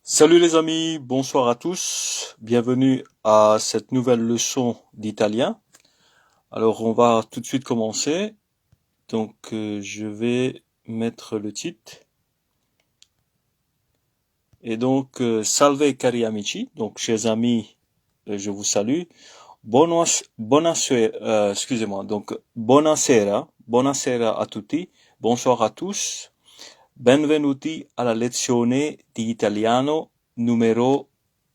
Salut les amis, bonsoir à tous, bienvenue à cette nouvelle leçon d'italien. Alors on va tout de suite commencer, donc je vais mettre le titre. Et donc salve cari amici, donc chers amis, je vous salue. Excusez-moi, donc buonasera a tutti, bonsoir à tous. Benvenuti alla lezione di italiano numero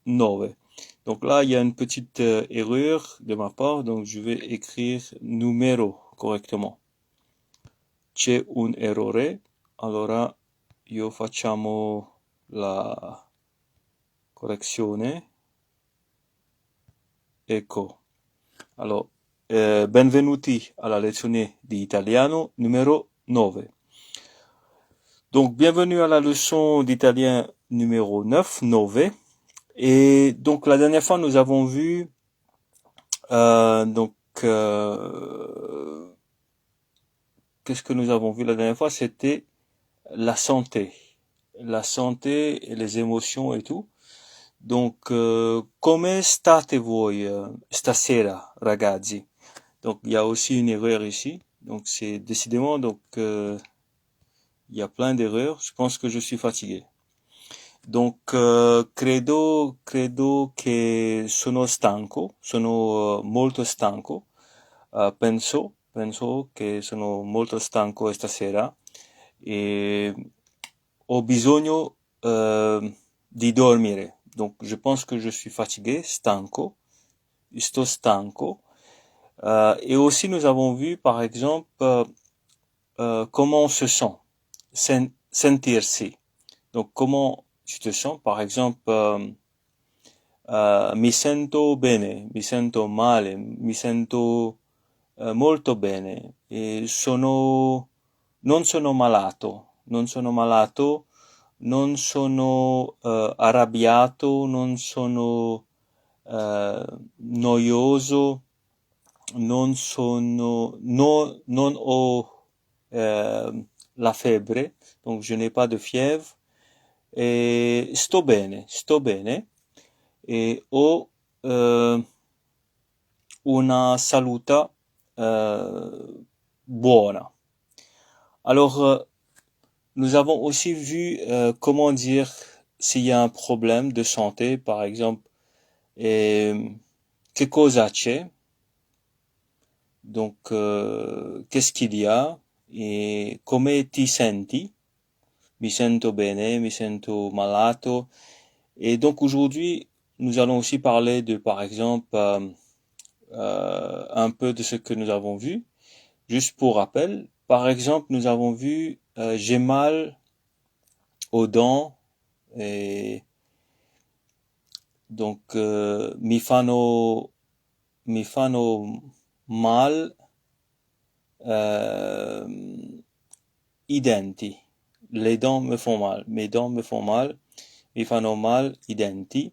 9. Donc là, il y a une petite erreur de ma part, donc je vais écrire numéro correctement. C'è un errore, allora io facciamo la correzione. Ecco. Alors, benvenuti alla lezione di italiano numero 9. Donc, bienvenue à la leçon d'italien numéro 9, 9. Et donc, la dernière fois, nous avons vu, qu'est-ce que nous avons vu la dernière fois? C'était la santé. La santé et les émotions et tout. Donc, come state voi stasera, ragazzi? Donc, il y a aussi une erreur ici. Donc, c'est décidément, il y a plein d'erreurs. Je pense que je suis fatigué. Donc, credo che sono stanco, sono molto stanco. Penso che sono molto stanco stasera e ho bisogno di dormire. Donc, je pense que je suis fatigué, stanco, sto stanco. Et aussi, nous avons vu, par exemple, comment on se sent, sentirsi. Donc, comment tu te sens, par exemple, mi sento bene, mi sento male, mi sento molto bene e non sono malato, non sono arrabbiato, non sono noioso, non ho la febbre, donc je n'ai pas de fièvre e sto bene e ho una salute buona. Alors, nous avons aussi vu comment dire s'il y a un problème de santé, par exemple, che cosa c'è? Donc, qu'est-ce qu'il y a? Et come ti senti? Mi sento bene, mi sento malato. Et donc aujourd'hui, nous allons aussi parler de, par exemple, un peu de ce que nous avons vu. Juste pour rappel, par exemple, nous avons vu j'ai mal aux dents et donc mi fanno mal i denti. Les dents me font mal, mes dents me font mal, mi fanno mal i denti.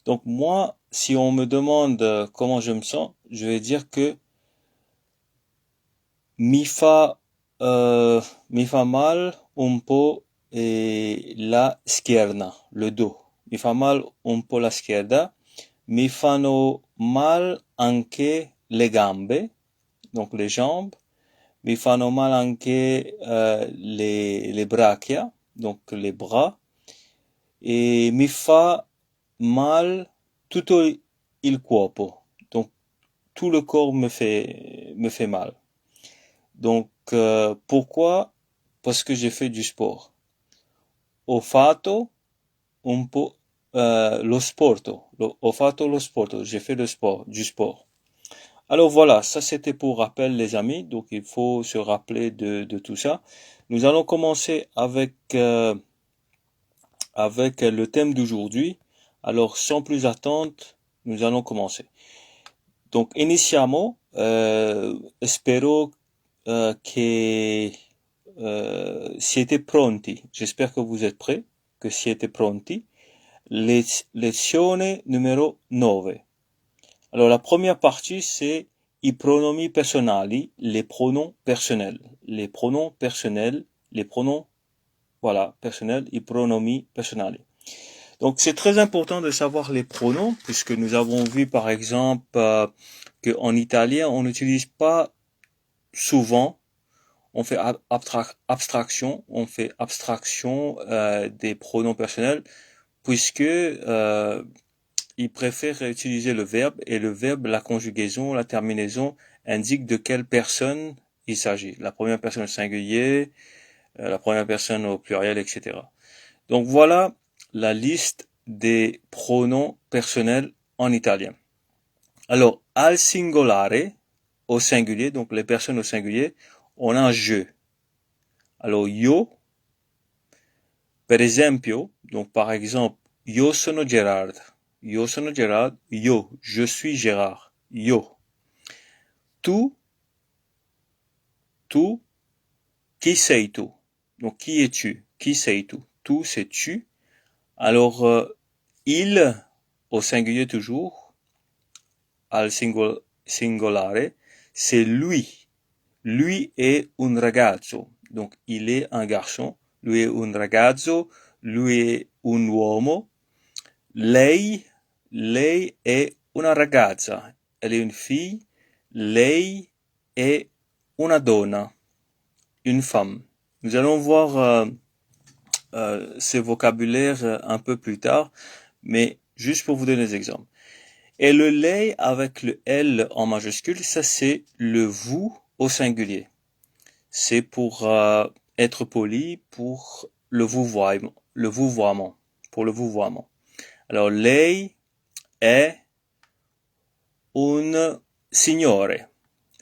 Donc moi, si on me demande comment je me sens, je vais dire que mi fa mal un po' la schiena, le dos. Mi fa mal un po' la schiena. Mi fanno mal anche le gambe, donc les jambes. Mi fanno mal anche les brachia, donc les bras. Et mi fa mal tutto il corpo, donc tout le corps me fait mal. Donc pourquoi? Parce que j'ai fait du sport. Ho fatto un po' lo sporto. Ho fatto lo sporto. J'ai fait du sport. Alors voilà, ça c'était pour rappel les amis. Donc il faut se rappeler de tout ça. Nous allons commencer avec le thème d'aujourd'hui. Alors sans plus attendre, nous allons commencer. Donc iniziamo. Spero che siete pronti. J'espère que vous êtes prêts, que siete pronti. Lezione numero 9. Alors la première partie c'est i pronomi personali, les pronoms personnels. Les pronoms personnels, les pronoms, voilà, personnels, i pronomi personali. Donc c'est très important de savoir les pronoms, puisque nous avons vu par exemple qu'en italien, on n'utilise pas souvent, on fait abstraction des pronoms personnels, puisque ils préfèrent utiliser le verbe, et le verbe, la conjugaison, la terminaison indique de quelle personne il s'agit. La première personne au singulier, la première personne au pluriel, etc. Donc voilà la liste des pronoms personnels en italien. Alors, al singolare, au singulier, donc les personnes au singulier, on a je. Alors, io, per esempio, donc par exemple, io sono Gerard. Io sono Gerard. Io, je suis Gérard. Io. Tu, qui sei tu? Donc, qui es-tu? Qui sei tu? Tu, c'est tu. Alors, il, au singulier toujours, al singolare, c'est lui. Lui est un ragazzo. Donc, il est un garçon. Lui est un ragazzo. Lui est un uomo. Lei è una ragazza. Elle est une fille. Lei è una donna. Une femme. Nous allons voir ces vocabulaires un peu plus tard, mais juste pour vous donner des exemples. Et le lei avec le L en majuscule, ça c'est le vous au singulier. C'est pour être poli, pour le vouvoiement, pour le vouvoiement. Alors, lei è un signore.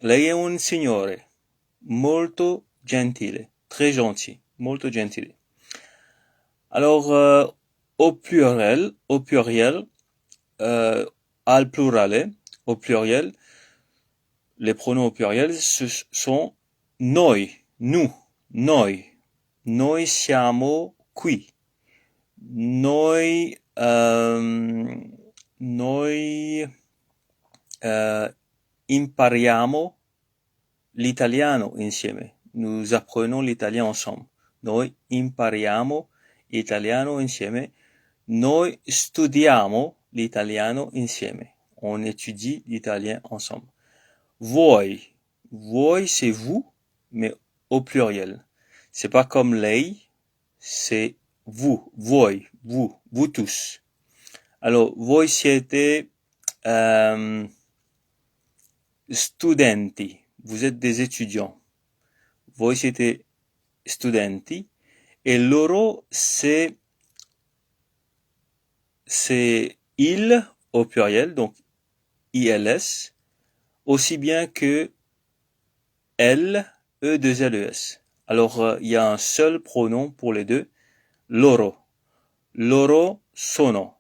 Lei è un signore. Molto gentile. Très gentil. Molto gentile. Alors, au pluriel, al plurale, au pluriel, les pronoms au pluriel, ce sont noi, nous, noi. Noi siamo qui. Noi impariamo l'italiano insieme. Nous apprenons l'italien ensemble. Noi impariamo l'italiano insieme. Noi studiamo l'italiano insieme. On étudie l'italien ensemble. Voi. Voi, c'est vous, mais au pluriel. C'est pas comme lei, c'est vous, voi, vous tous. Alors, voi siete studenti. Vous êtes des étudiants. Voi siete studenti. Et loro, c'est il au pluriel, donc ILS, aussi bien que elle, E2LES. Alors, il y a un seul pronom pour les deux, loro. Loro sono.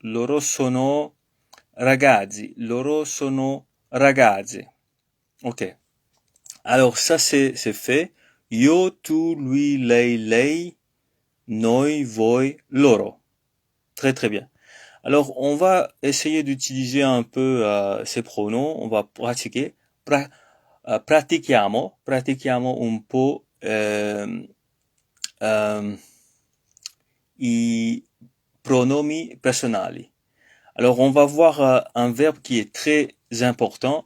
Loro sono ragazzi. Loro sono ragazze. Ok. Alors, ça, c'est fait. Io, tu, lui, lei, noi, voi, loro. Très, très bien. Alors, on va essayer d'utiliser un peu ces pronoms. On va pratiquer. Pratichiamo un po' i pronomi personali. Alors, on va voir un verbe qui est très important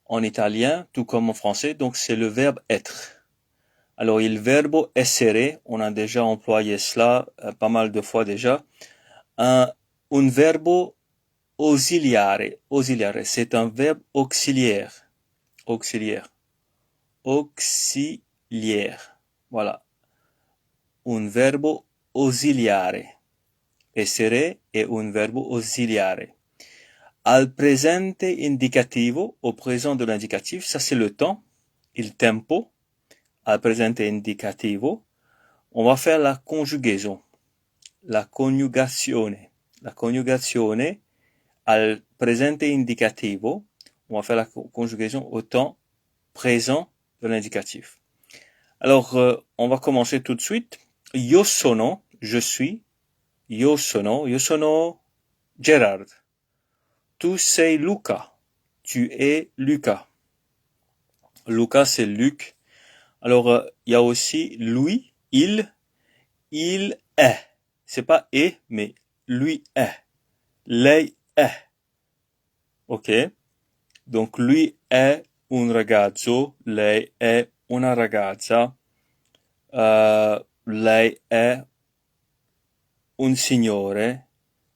en italien, tout comme en français. Donc, c'est le verbe être. Alors, il verbo essere, on a déjà employé cela pas mal de fois déjà. Un verbo ausiliare. Ausiliare, c'est un verbe auxiliaire. Auxiliaire. Voilà. Un verbo ausiliare. Essere è un verbo ausiliare. Al presente indicativo, au présent de l'indicatif, ça c'est le temps, il tempo. Al presente indicativo, on va faire la conjugaison, la coniugazione. La coniugazione al presente indicativo, on va faire la conjugaison au temps présent de l'indicatif. Alors, on va commencer tout de suite. Io sono, je suis. Io sono Gerard. Tu sei Luca. Tu es Lucas. Lucas, c'est Luc. Alors, il y a aussi lui, il est. c'est pas est, mais lui est. Lei è. Ok? Donc lui è un ragazzo, lei è una ragazza, lei è un signore,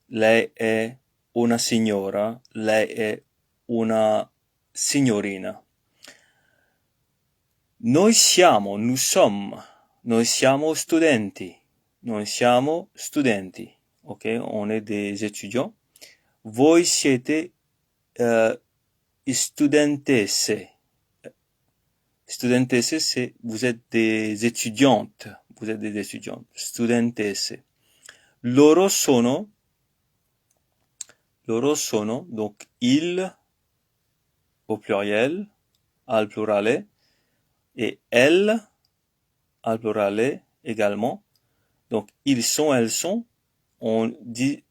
lei è una signora, lei è una signorina. Nous sommes, noi siamo studenti, ok? On est des étudiants. Voi siete studentesse. Studentesse, c'est vous êtes des étudiantes, studentesse. Loro sono, donc ils au pluriel, al plurale, et elles al plurale également. Donc ils sont, elles sont, on dit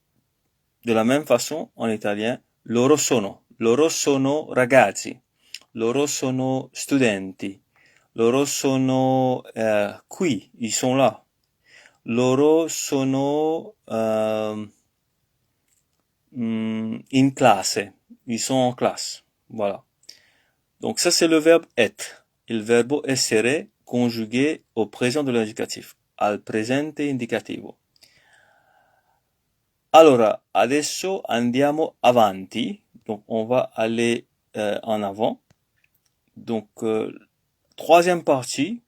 de la même façon en italien loro sono ragazzi, loro sono studenti, loro sono qui, ils sont là. Loro sono in classe, ils sont en classe. Voilà. Donc ça c'est le verbe être. Il verbo essere conjugué au présent de l'indicatif, al presente indicativo. Allora, adesso andiamo avanti. Donc on va aller en avant. Donc troisième partie,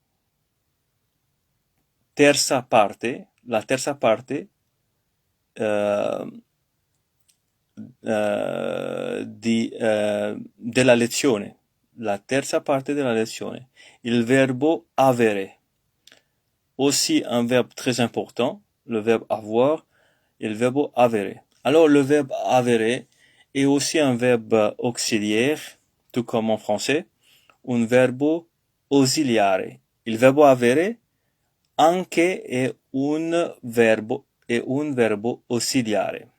terza parte, la terza parte della lezione, la terza parte della lezione, il verbo avere, aussi un verbe très important, le verbe avoir, et le verbe avere. Alors le verbe avere est aussi un verbe auxiliaire, tout comme en français, un verbo ausiliare. Il verbo avere anche è un verbo ausiliare.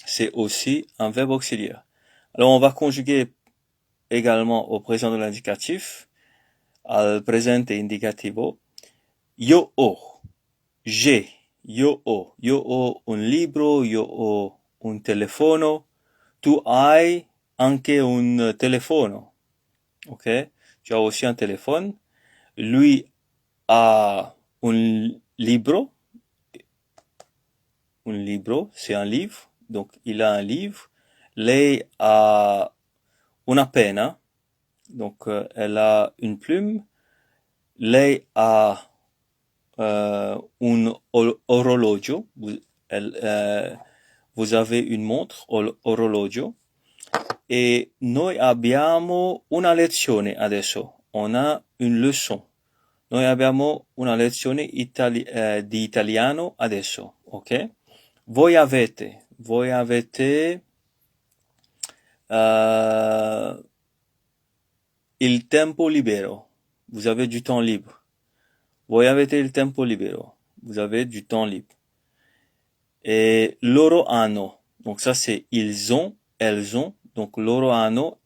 C'est aussi un verbe auxiliaire. Alors on va conjuguer également au présent de l'indicatif, al presente indicativo. Io ho, j'ai, io ho un libro, io ho un telefono, tu hai anche un telefono, ok? Tu as aussi un téléphone. Lui a un libro, c'est un livre, donc il a un livre. Lei a una penna, donc elle a une plume. Lei a un orologio, vous avez une montre, orologio. E noi abbiamo una lezione adesso, on a une leçon. Noi abbiamo una lezione di italiano adesso, ok? Voi avete il tempo libero. Vous avez du temps libre. Voi avete il tempo libero. Vous avez du temps libre. Et loro hanno. Donc ça c'est ils ont, elles ont. Donc loro hanno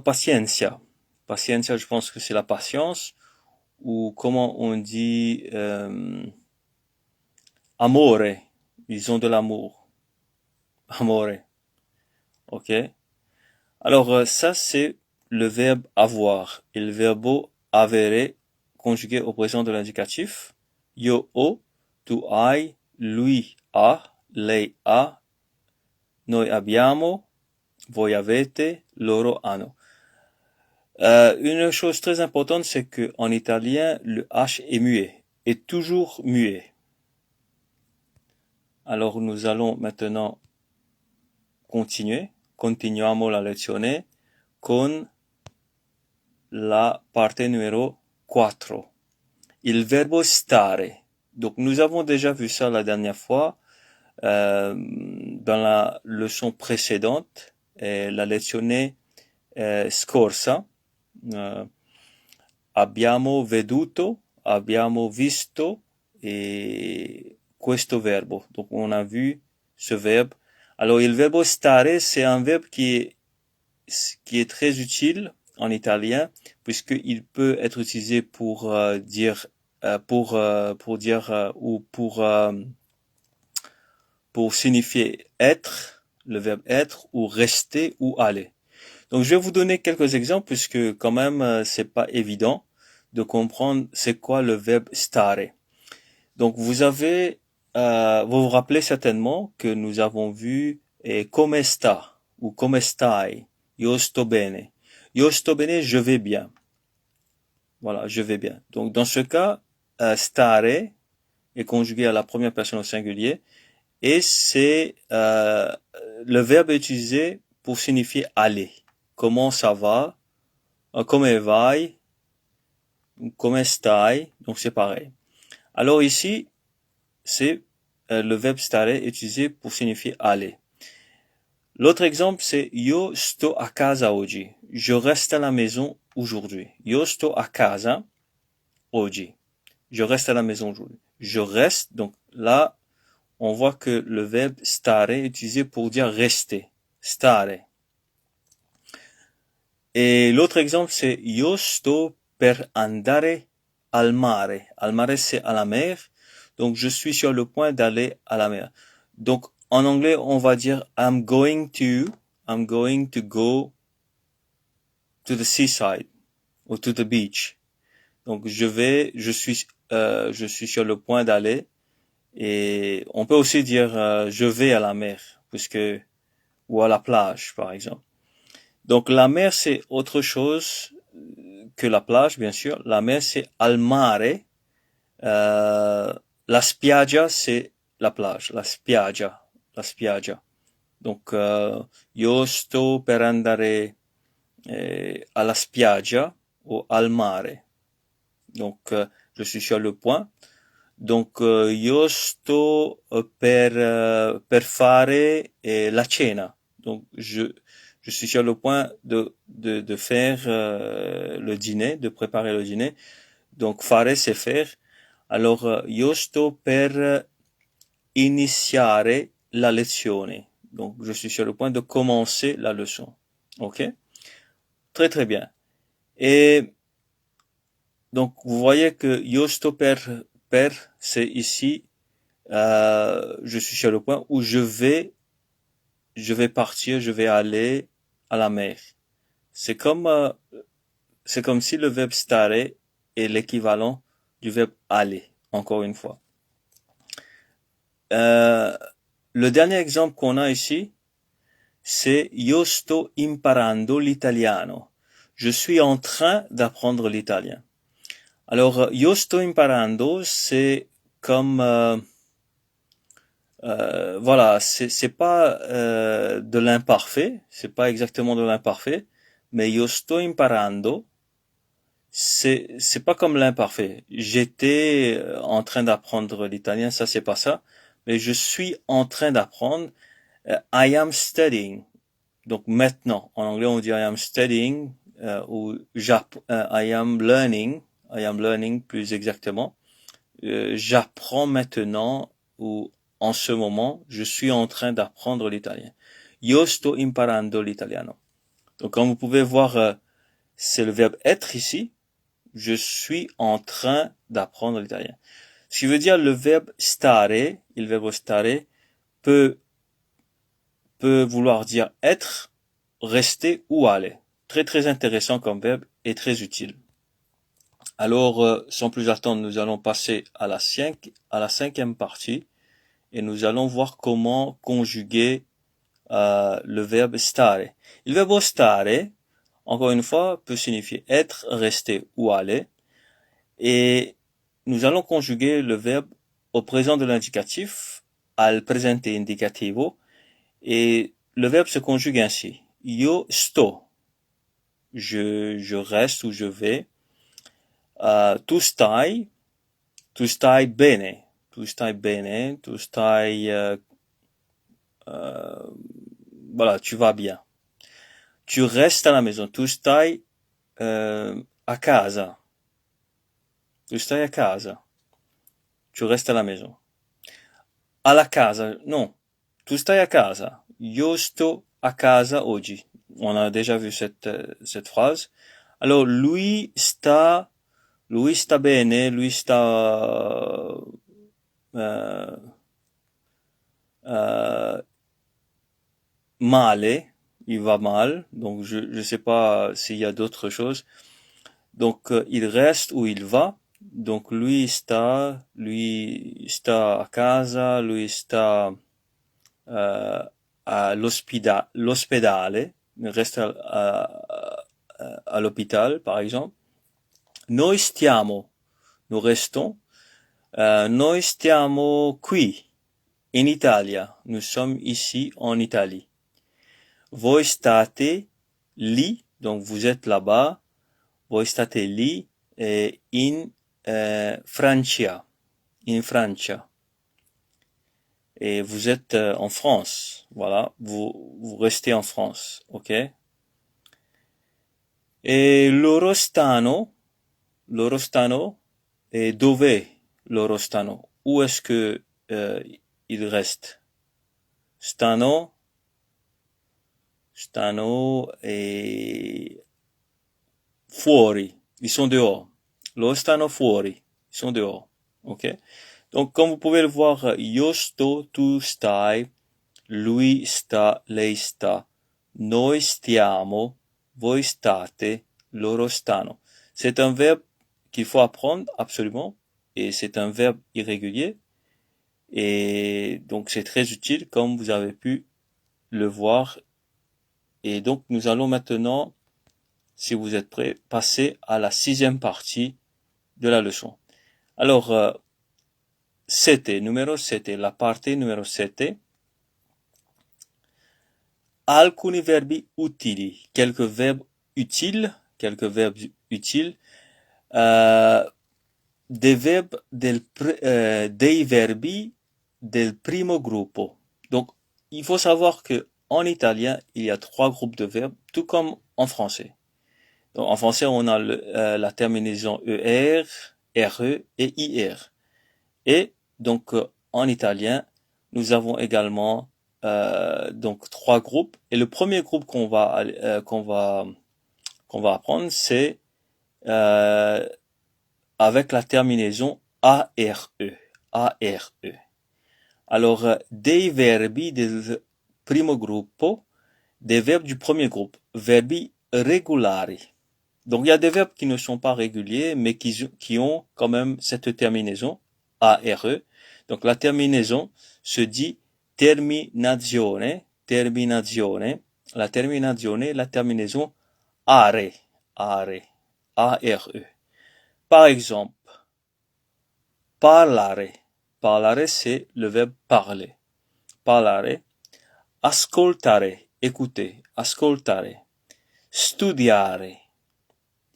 pazienza. Pazienza, je pense que c'est la patience. Ou comment on dit amore. Ils ont de l'amour. Amore. Ok? Alors ça c'est le verbe avoir. Il verbo avere conjugué au présent de l'indicatif. Io ho, tu hai, lui ha, lei ha, noi abbiamo, voi avete, loro hanno. Une chose très importante, c'est que en italien, le H est muet, est toujours muet. Alors nous allons maintenant continuer. Continuiamo la lezione con la parte numéro 4. Il verbo stare. Donc nous avons déjà vu ça la dernière fois dans la leçon précédente, la lezione scorsa. Abbiamo veduto, abbiamo visto et questo verbo. Donc on a vu ce verbe. Alors il verbo stare, c'est un verbe qui est très utile en italien, puisqu'il peut être utilisé pour dire ou pour signifier être, le verbe être, ou rester ou aller. Donc je vais vous donner quelques exemples puisque quand même c'est pas évident de comprendre c'est quoi le verbe stare. Donc vous vous rappelez certainement que nous avons vu come sta ou come stai, io sto bene. Io sto bene, je vais bien. Voilà, je vais bien. Donc dans ce cas, stare est conjugué à la première personne au singulier et c'est le verbe utilisé pour signifier aller. Comment ça va? Come vai? Come stai? Donc c'est pareil. Alors ici, c'est le verbe stare utilisé pour signifier aller. L'autre exemple, c'est io sto a casa oggi. Je reste à la maison aujourd'hui. Io sto a casa oggi. Je reste à la maison aujourd'hui. Je reste, donc là, on voit que le verbe stare est utilisé pour dire rester. Stare. Et l'autre exemple, c'est io sto per andare al mare. Al mare, c'est à la mer. Donc, je suis sur le point d'aller à la mer. Donc, en anglais, on va dire I'm going to go to the seaside or to the beach. Donc, je suis sur le point d'aller. Et on peut aussi dire je vais à la mer, ou à la plage, par exemple. Donc, la mer, c'est autre chose que la plage, bien sûr. La mer, c'est al mare. La spiaggia, c'est la plage. La spiaggia. La spiaggia. Donc, io sto per andare alla spiaggia o al mare. Donc, je suis sur le point. Donc, io sto per fare la cena. Donc, je suis sur le point de faire le dîner, de préparer le dîner. Donc, fare, c'est faire. Alors, io sto per iniziare la lezione. Donc, je suis sur le point de commencer la leçon. OK? Très, très bien. Et donc, vous voyez que io sto per, c'est ici, je suis sur le point où je vais partir, je vais aller à la mer. C'est comme si le verbe stare est l'équivalent du verbe aller, encore une fois. Le dernier exemple qu'on a ici, c'est io sto imparando l'italiano. Je suis en train d'apprendre l'italien. Alors, io sto imparando, c'est comme voilà, c'est pas de l'imparfait, c'est pas exactement de l'imparfait, mais io sto imparando, c'est pas comme l'imparfait. J'étais en train d'apprendre l'italien, ça c'est pas ça, mais je suis en train d'apprendre. I am studying. Donc maintenant, en anglais on dit I am studying ou I am learning plus exactement. J'apprends maintenant ou en ce moment, je suis en train d'apprendre l'italien. Io sto imparando l'italiano. Donc comme vous pouvez voir, c'est le verbe être ici. Je suis en train d'apprendre l'italien. Ce qui veut dire le verbe stare, il verbe stare peut vouloir dire être, rester ou aller. Très très intéressant comme verbe et très utile. Alors, sans plus attendre, nous allons passer à la cinquième partie et nous allons voir comment conjuguer le verbe stare. Il verbe stare, encore une fois, peut signifier être, rester ou aller. Et nous allons conjuguer le verbe au présent de l'indicatif, al presente indicativo, et le verbe se conjugue ainsi. Io sto, je reste ou je vais. Tu stai bene, tu stai bene, tu stai, voilà, tu vas bien. Tu restes à la maison, tu stai a casa, tu stai a casa, tu restes à la maison. Alla casa, non, tu stai a casa, io sto a casa oggi. On a déjà vu cette phrase. Alors, lui sta bene, lui sta euh, euh, male, il va mal. Donc, je sais pas s'il y a d'autres choses. Donc, il reste où il va. Donc, lui sta a casa, lui sta l'ospedale, il reste à l'hôpital, par exemple. Noi stiamo, nous restons. Noi stiamo qui, in Italia. Nous sommes ici en Italie. Voi state lì, donc vous êtes là-bas. Voi state lì in Francia. In Francia. Et vous êtes en France. Voilà, vous restez en France, ok? Et loro stanno, et dove loro stanno? Où est-ce que ils restent? Stanno et fuori, ils sont dehors. Loro stanno fuori, ils sont dehors, ok? Donc, comme vous pouvez le voir, io sto, tu stai, lui sta, lei sta, noi stiamo, voi state, loro stanno. C'est un verbe qu'il faut apprendre absolument, et c'est un verbe irrégulier, et donc c'est très utile comme vous avez pu le voir. Et donc nous allons maintenant, si vous êtes prêts, passer à la 6e partie de la leçon. Alors, numéro 7, la partie numéro 7. Alcuni verbi utili, quelques verbes utiles, dei verbi del primo gruppo. Donc, il faut savoir que en italien, il y a 3 groupes de verbes, tout comme en français. Donc, en français, on a la terminaison ER, RE et IR. Et donc, en italien, nous avons également donc 3 groupes. Et le premier groupe qu'on va apprendre, c'est avec la terminaison ARE. ARE. Alors, dei verbi del primo gruppo, des verbes du premier groupe, verbi regolari. Donc, il y a des verbes qui ne sont pas réguliers, mais qui ont quand même cette terminaison, ARE. Donc, la terminaison se dit terminazione, la terminaison are, are, ARE. Par exemple, parlare. Parlare, c'est le verbe parler. Parlare. Ascoltare, écouter. Ascoltare. Studiare,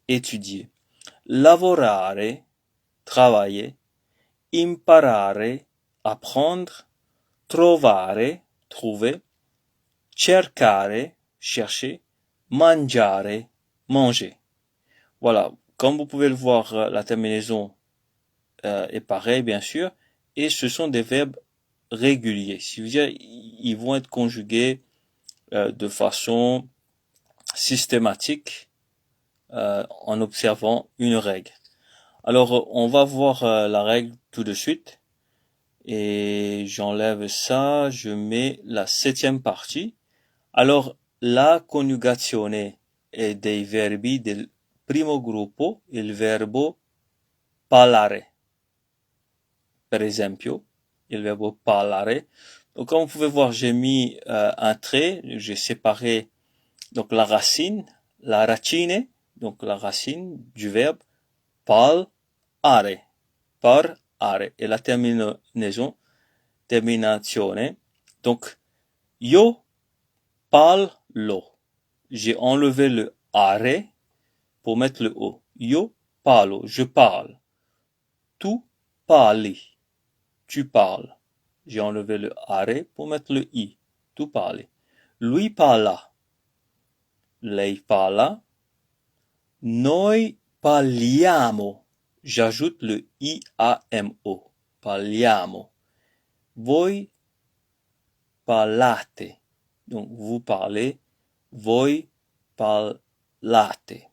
étudier. Lavorare, travailler. Imparare, apprendre. Trovare, trouver. Cercare, chercher. Mangiare, manger. Voilà. Comme vous pouvez le voir, la terminaison est pareille, bien sûr. Et ce sont des verbes réguliers. C'est-à-dire, ils vont être conjugués de façon systématique en observant une règle. Alors, on va voir la règle tout de suite. Et j'enlève ça, je mets la 7e partie. Alors, la coniugazione dei verbi del primo gruppo, il verbo parlare. Per esempio, il verbo parlare. Donc, comme vous pouvez voir, j'ai mis un trait, j'ai séparé donc la racine, la racine, donc la racine du verbe parlare, parlare, et la terminazione. Donc, io parlo. J'ai enlevé le are pour mettre le o. Io parlo, je parle. Tu parli, tu parles. J'ai enlevé le are pour mettre le i. Tu parli. Lui parla. Lei parla. Noi parliamo. J'ajoute le iamo. Parliamo. Voi parlate. Donc, vous parlez. Voi parlate.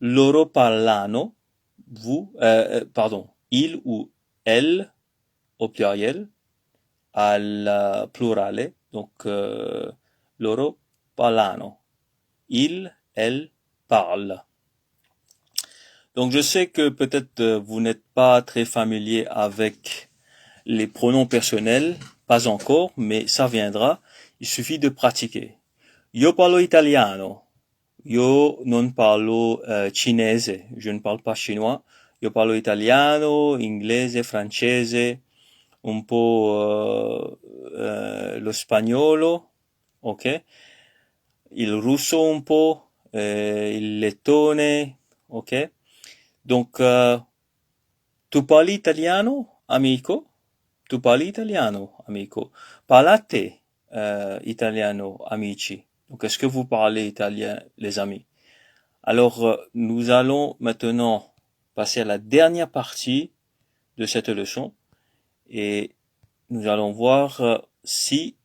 Loro parlano, il ou elle au pluriel, al plurale, donc loro parlano, il, elle parle. Donc je sais que peut-être vous n'êtes pas très familier avec les pronoms personnels, pas encore, mais ça viendra. Il suffit de pratiquer. Io parlo italiano. Io non parlo cinese, je ne parle pas chinois. Io parlo italiano, inglese, francese, un po' lo spagnolo, ok? Il russo un po', il lettone, ok? Donc, tu parli italiano, amico? Tu parli italiano, amico? Parlate italiano, amici? Donc, est-ce que vous parlez italien, les amis? Alors, nous allons maintenant passer à la dernière partie de cette leçon et nous allons voir si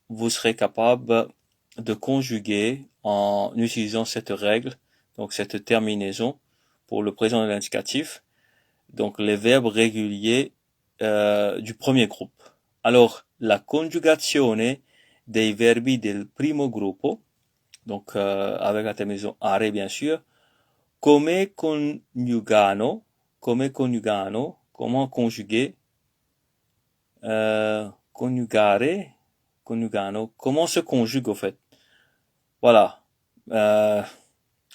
vous serez capable de conjuguer en utilisant cette règle, donc cette terminaison pour le présent de l'indicatif, donc les verbes réguliers du premier groupe. Alors, la conjugazione dei verbi del primo gruppo, donc avec la terminaison are bien sûr, come coniugano, comment conjuguer, coniugare, coniugano, comment se conjugue au fait. Voilà.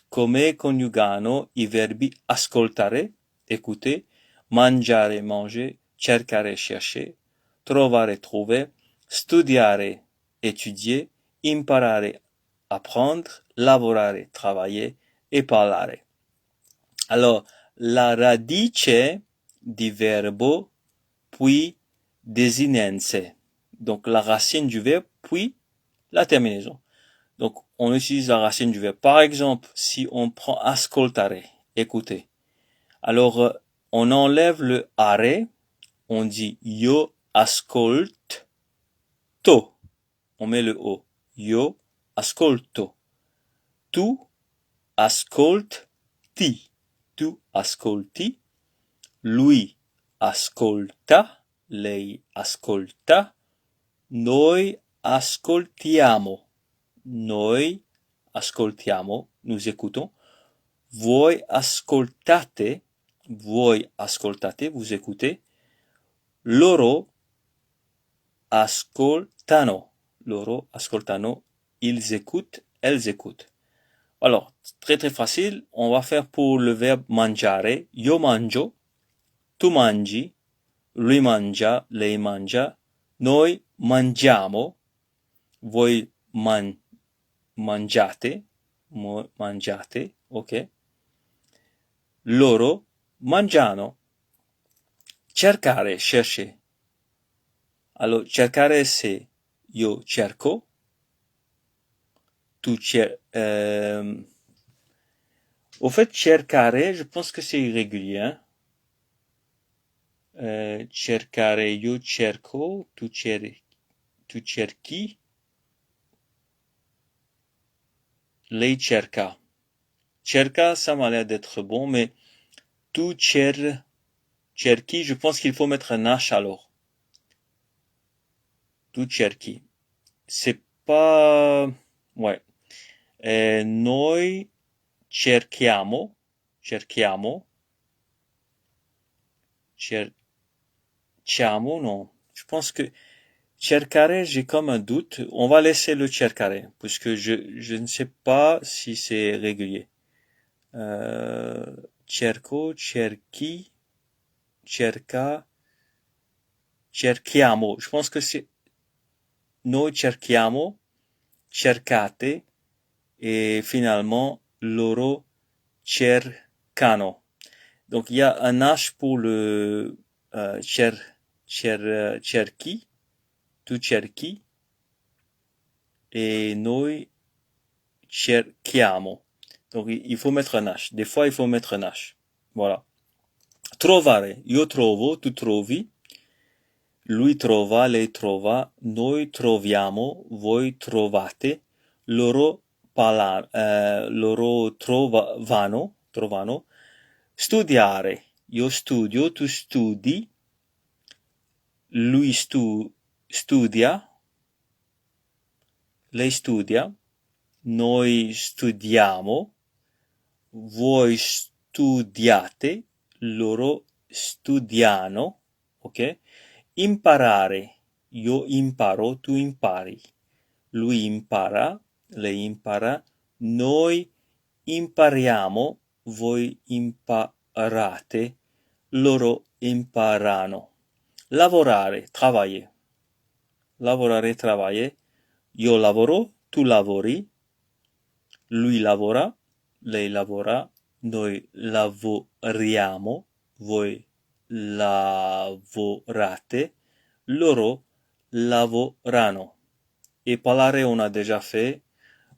Come coniugano i verbi ascoltare, écouter, mangiare, manger, cercare, chercher, trovare, trouver, studiare, étudier, imparare, apprendre, lavorare, travailler e parlare. Alors, la radice di verbo, puis desinenze. Donc, la racine du verbe, puis la terminaison. Donc, on utilise la racine du verbe. Par exemple, si on prend ascoltare, écouter. Alors, on enlève le are, on dit io ascolto. On met le o. Io ascolto. Tu ascolti. Tu ascolti. Lui ascolta. Lei ascolta. Noi ascoltiamo. Noi ascoltiamo, nous écoutons. Voi ascoltate, vous écoutez. Loro ascoltano, ils écoutent, elles écoutent. Alors, très très facile, on va faire pour le verbe mangiare. Io mangio, tu mangi, lui mangia, lei mangia, noi mangiamo, voi mangiate, ok? Loro mangiano. Cercare, chercher. Alors, cercare c'est io cerco, tu au fait, cercare, je pense que c'est irrégulier, hein? Cercare, io cerco, tu cerchi, lei cerca. Cerca, ça m'a l'air d'être bon, mais tu cerchi, je pense qu'il faut mettre un H alors. Tu cerchi. C'est pas, ouais. Noi cerchiamo, non. Je pense que cercare, j'ai comme un doute. On va laisser le cercare, puisque je ne sais pas si c'est régulier. Cerco, cerchi, cerca, cerchiamo. Je pense que c'est noi cerchiamo, cercate, et finalement, loro cercano. Donc, il y a un H pour le cerchi, tu cerchi, et noi cerchiamo. Donc, il faut mettre un H. Des fois, il faut mettre un H. Voilà. Trovare. Io trovo, tu trovi. Lui trova, lei trova. Noi troviamo, voi trovate. Loro trovano, trovano. Studiare. Io studio, tu studi, lui studia, lei studia, noi studiamo, voi studiate, loro studiano, ok? Imparare. Io imparo, tu impari. Lui impara, lei impara, noi impariamo, voi imparate, loro imparano. Lavorare, travailler. Lavorare, travailler. Io lavoro, tu lavori, lui lavora, lei lavora, noi lavoriamo, voi lavorate, loro lavorano. Et parlare on a déjà fait.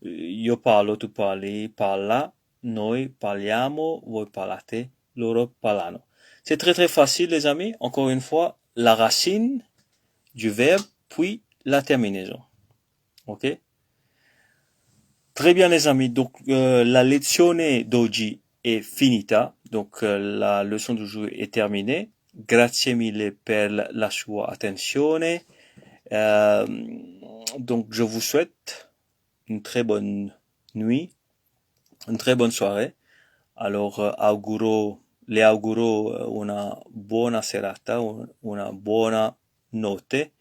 Io parlo, tu parli, parla, noi parliamo, voi parlate, loro parlano. C'est très très facile les amis. Encore une fois, la racine du verbe, puis la terminaison. Ok? Très bien les amis. Donc la lezione d'oggi è finita. Donc la leçon du jour est terminée. Grazie mille per la sua attenzione. Donc je vous souhaite une très bonne nuit, une très bonne soirée. Alors le auguro una buona serata, una buona notte.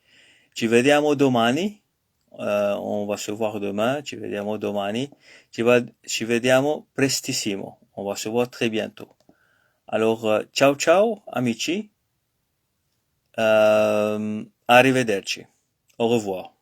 Ci vediamo domani. On va se voir demain. Ci vediamo domani. Ci vediamo prestissimo. On va se voir très bientôt. Alors, ciao ciao, amici. Arrivederci. Au revoir.